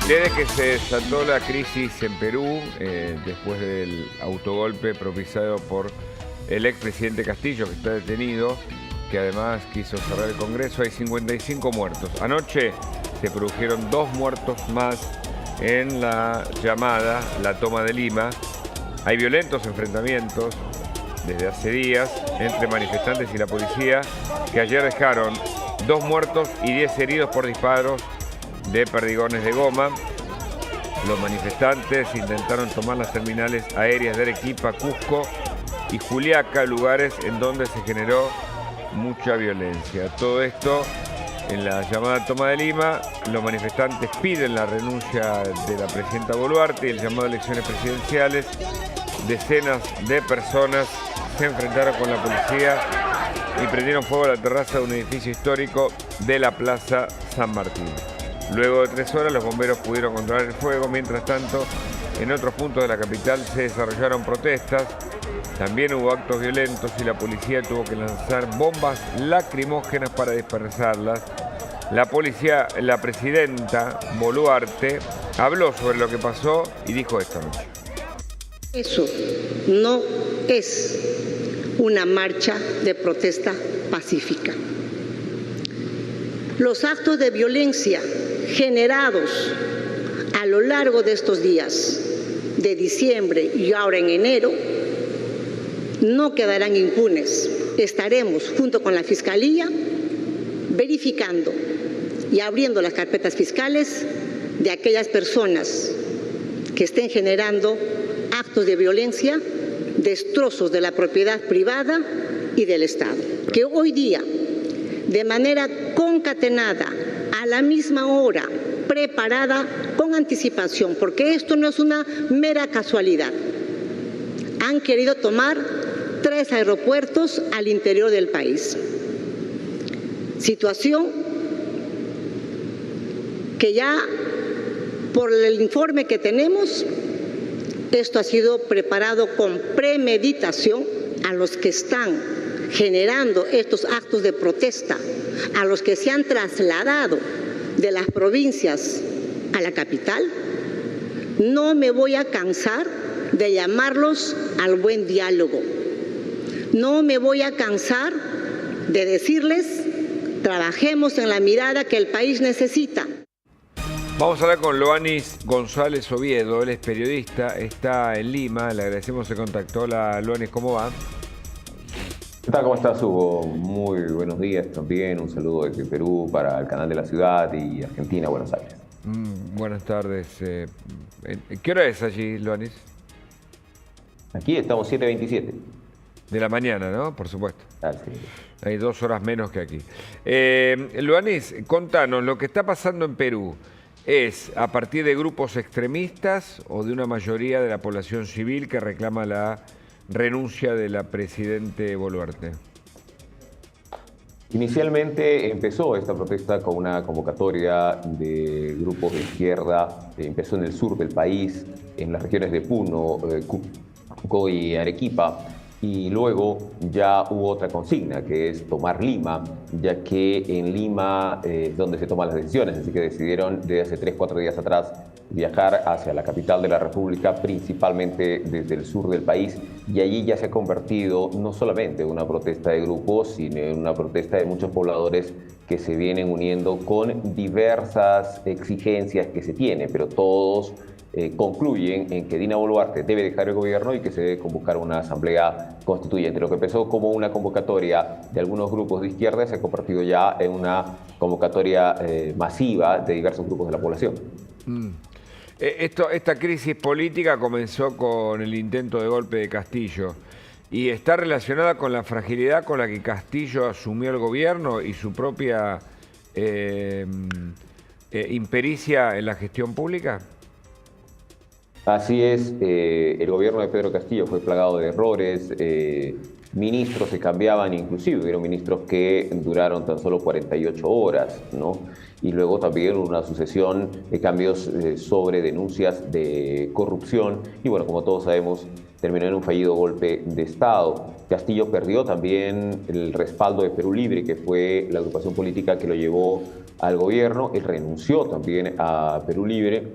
Desde que se desató la crisis en Perú, después del autogolpe propiciado por el expresidente Castillo, que está detenido, que además quiso cerrar el Congreso, hay 55 muertos. Anoche se produjeron 2 muertos más en la llamada La Toma de Lima. Hay violentos enfrentamientos desde hace días entre manifestantes y la policía, que ayer dejaron 2 muertos y 10 heridos por disparos de perdigones de goma. Los manifestantes intentaron tomar las terminales aéreas de Arequipa, Cusco y Juliaca, lugares en donde se generó mucha violencia. Todo esto en la llamada Toma de Lima. Los manifestantes piden la renuncia de la presidenta Boluarte y el llamado a elecciones presidenciales. Decenas de personas se enfrentaron con la policía y prendieron fuego a la terraza de un edificio histórico de la Plaza San Martín. Luego de 3 horas los bomberos pudieron controlar el fuego. Mientras tanto, en otros puntos de la capital se desarrollaron protestas. También hubo actos violentos y la policía tuvo que lanzar bombas lacrimógenas para dispersarlas. La presidenta Boluarte habló sobre lo que pasó y dijo esta noche. Eso no es una marcha de protesta pacífica. Los actos de violencia generados a lo largo de estos días, de diciembre y ahora en enero, no quedarán impunes. Estaremos, junto con la Fiscalía, verificando y abriendo las carpetas fiscales de aquellas personas que estén generando actos de violencia, destrozos de la propiedad privada y del Estado. Que hoy día, de manera concatenada, a la misma hora, preparada con anticipación, porque esto no es una mera casualidad. Han querido tomar 3 aeropuertos al interior del país. Situación que ya, por el informe que tenemos, esto ha sido preparado con premeditación. A los que están generando estos actos de protesta, a los que se han trasladado de las provincias a la capital, no me voy a cansar de llamarlos al buen diálogo. No me voy a cansar de decirles, trabajemos en la mirada que el país necesita. Vamos a hablar con Loanis González Oviedo, él es periodista, está en Lima, le agradecemos el contacto. Hola Loanis, ¿cómo va? ¿Qué tal? ¿Cómo estás, Hugo? Muy buenos días también. Un saludo desde Perú para el canal de la ciudad y Argentina, Buenos Aires. Buenas tardes. ¿Qué hora es allí, Loanis? Aquí estamos 7:27. De la mañana, ¿no? Por supuesto. Sí. Hay 2 horas menos que aquí. Loanis, contanos, lo que está pasando en Perú, ¿es a partir de grupos extremistas o de una mayoría de la población civil que reclama la renuncia de la presidenta Boluarte? Inicialmente empezó esta protesta con una convocatoria de grupos de izquierda. Empezó en el sur del país, en las regiones de Puno, Cusco y Arequipa. Y luego ya hubo otra consigna, que es tomar Lima, ya que en Lima es donde se toman las decisiones. Así que decidieron desde hace 3-4 días atrás viajar hacia la capital de la República, principalmente desde el sur del país. Y allí ya se ha convertido no solamente en una protesta de grupos, sino en una protesta de muchos pobladores que se vienen uniendo con diversas exigencias que se tienen, pero todos concluyen en que Dina Boluarte debe dejar el gobierno y que se debe convocar una asamblea constituyente. Lo que empezó como una convocatoria de algunos grupos de izquierda se ha convertido ya en una convocatoria masiva de diversos grupos de la población. Esta crisis política comenzó con el intento de golpe de Castillo y está relacionada con la fragilidad con la que Castillo asumió el gobierno y su propia impericia en la gestión pública. Así es, el gobierno de Pedro Castillo fue plagado de errores, ministros se cambiaban, inclusive hubieron ministros que duraron tan solo 48 horas, ¿no? Y luego también una sucesión de cambios sobre denuncias de corrupción y bueno, como todos sabemos, terminó en un fallido golpe de Estado. Castillo perdió también el respaldo de Perú Libre, que fue la agrupación política que lo llevó al gobierno. Él renunció también a Perú Libre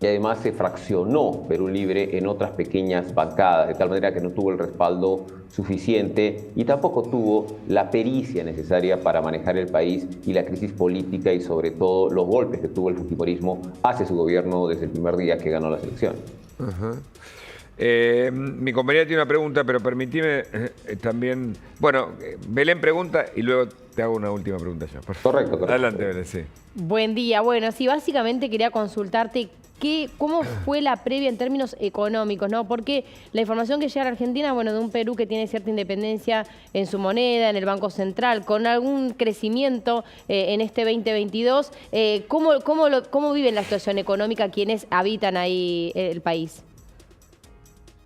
y además se fraccionó Perú Libre en otras pequeñas bancadas, de tal manera que no tuvo el respaldo suficiente y tampoco tuvo la pericia necesaria para manejar el país y la crisis política y sobre todo los golpes que tuvo el fujimorismo hacia su gobierno desde el primer día que ganó las elecciones. Mi compañera tiene una pregunta, pero permitime también... Bueno, Belén pregunta y luego te hago una última pregunta yo. Correcto. Adelante, Belén, sí. Buen día. Bueno, sí, básicamente quería consultarte cómo fue la previa en términos económicos, ¿no? Porque la información que llega a la Argentina, bueno, de un Perú que tiene cierta independencia en su moneda, en el Banco Central, con algún crecimiento en este 2022, ¿cómo viven la situación económica quienes habitan ahí el país?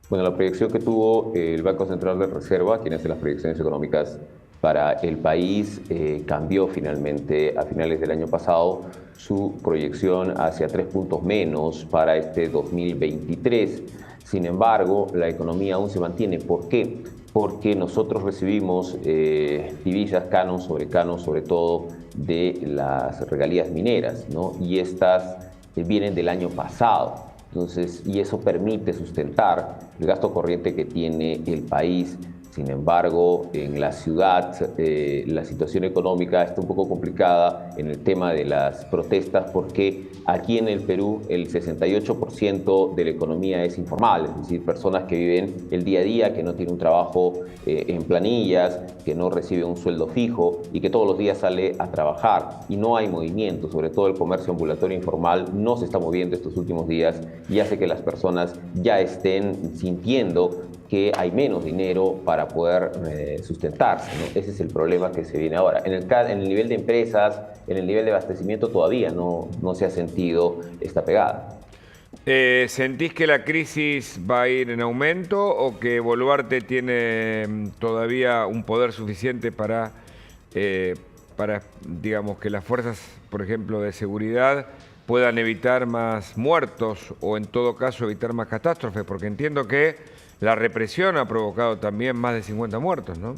Bueno, la proyección que tuvo el Banco Central de Reserva, quien hace las proyecciones económicas para el país, cambió finalmente a finales del año pasado su proyección hacia 3 puntos menos para este 2023. Sin embargo, la economía aún se mantiene. ¿Por qué? Porque nosotros recibimos divisas, canon, sobre todo de las regalías mineras, ¿no? Y estas vienen del año pasado. Entonces, y eso permite sustentar el gasto corriente que tiene el país. Sin embargo, en la ciudad la situación económica está un poco complicada en el tema de las protestas porque aquí en el Perú el 68% de la economía es informal, es decir, personas que viven el día a día, que no tienen un trabajo en planillas, que no reciben un sueldo fijo y que todos los días sale a trabajar y no hay movimiento, sobre todo el comercio ambulatorio informal no se está moviendo estos últimos días y hace que las personas ya estén sintiendo que hay menos dinero para poder sustentarse, ¿no? Ese es el problema que se viene ahora. En el nivel de empresas, en el nivel de abastecimiento todavía no se ha sentido esta pegada. ¿Sentís que la crisis va a ir en aumento o que Boluarte tiene todavía un poder suficiente para, digamos, que las fuerzas, por ejemplo, de seguridad puedan evitar más muertos o en todo caso evitar más catástrofes? Porque entiendo que la represión ha provocado también más de 50 muertos, ¿no?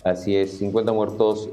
Así es, 50 muertos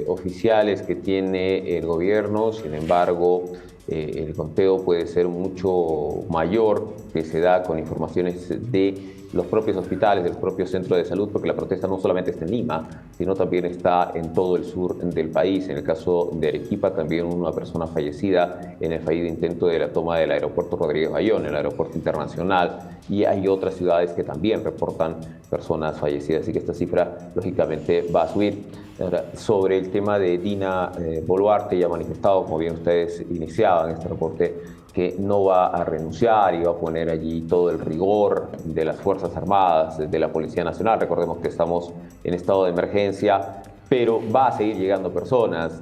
oficiales que tiene el gobierno, sin embargo, el conteo puede ser mucho mayor, que se da con informaciones de los propios hospitales, del propio centro de salud, porque la protesta no solamente está en Lima, sino también está en todo el sur del país. En el caso de Arequipa, también una persona fallecida en el fallido intento de la toma del aeropuerto Rodríguez Bayón, el aeropuerto internacional, y hay otras ciudades que también reportan personas fallecidas, así que esta cifra, lógicamente, va a subir. Ahora, sobre el tema de Dina Boluarte, ya ha manifestado, como bien ustedes iniciaban este reporte, que no va a renunciar y va a poner allí todo el rigor de las Fuerzas Armadas, de la Policía Nacional. Recordemos que estamos en estado de emergencia, pero va a seguir llegando personas.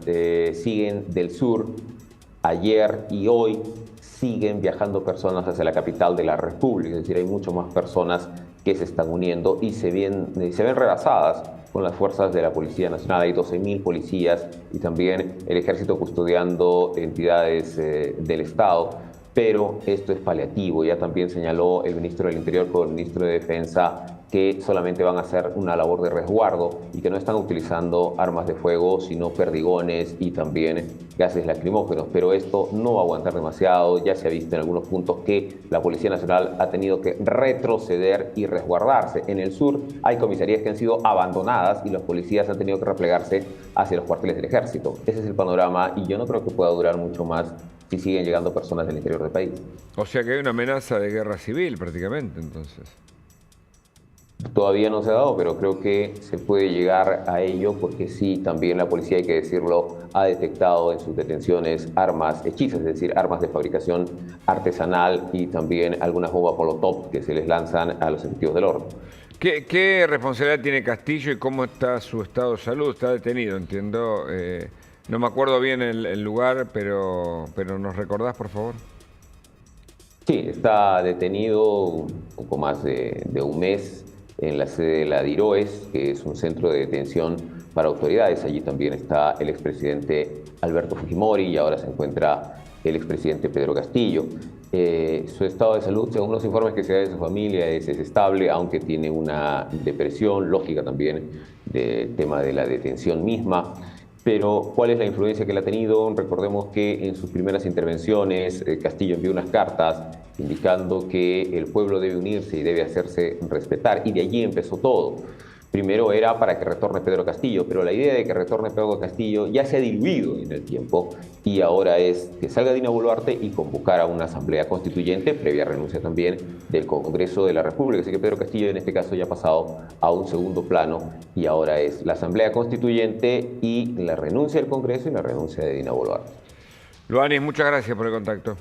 Siguen del sur, ayer y hoy siguen viajando personas hacia la capital de la República. Es decir, hay mucho más personas que se están uniendo y se ven rebasadas con las fuerzas de la Policía Nacional. Hay 12.000 policías y también el Ejército custodiando entidades del Estado, pero esto es paliativo. Ya también señaló el ministro del Interior con el ministro de Defensa que solamente van a hacer una labor de resguardo y que no están utilizando armas de fuego, sino perdigones y también gases lacrimógenos. Pero esto no va a aguantar demasiado. Ya se ha visto en algunos puntos que la Policía Nacional ha tenido que retroceder y resguardarse. En el sur hay comisarías que han sido abandonadas y los policías han tenido que replegarse hacia los cuarteles del Ejército. Ese es el panorama y yo no creo que pueda durar mucho más si siguen llegando personas del interior del país. O sea que hay una amenaza de guerra civil prácticamente, entonces. Todavía no se ha dado, pero creo que se puede llegar a ello porque sí, también la policía, hay que decirlo, ha detectado en sus detenciones armas hechizas, es decir, armas de fabricación artesanal y también algunas bombas molotov que se les lanzan a los efectivos del orden. ¿Qué responsabilidad tiene Castillo y cómo está su estado de salud? Está detenido, entiendo. No me acuerdo bien el lugar, pero ¿nos recordás, por favor? Sí, está detenido un poco más de un mes. en la sede de la DIROES, que es un centro de detención para autoridades. Allí también está el expresidente Alberto Fujimori y ahora se encuentra el expresidente Pedro Castillo. Su estado de salud, según los informes que se da de su familia, es estable, aunque tiene una depresión lógica también del tema de la detención misma. Pero, ¿cuál es la influencia que él ha tenido? Recordemos que en sus primeras intervenciones Castillo envió unas cartas indicando que el pueblo debe unirse y debe hacerse respetar, y de allí empezó todo. Primero era para que retorne Pedro Castillo, pero la idea de que retorne Pedro Castillo ya se ha diluido en el tiempo y ahora es que salga Dina Boluarte y convocar a una asamblea constituyente, previa renuncia también del Congreso de la República. Así que Pedro Castillo en este caso ya ha pasado a un segundo plano y ahora es la asamblea constituyente y la renuncia del Congreso y la renuncia de Dina Boluarte. Luanis, muchas gracias por el contacto.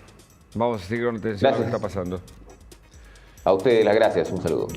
Vamos a seguir con atención a lo que está pasando. A ustedes las gracias, un saludo.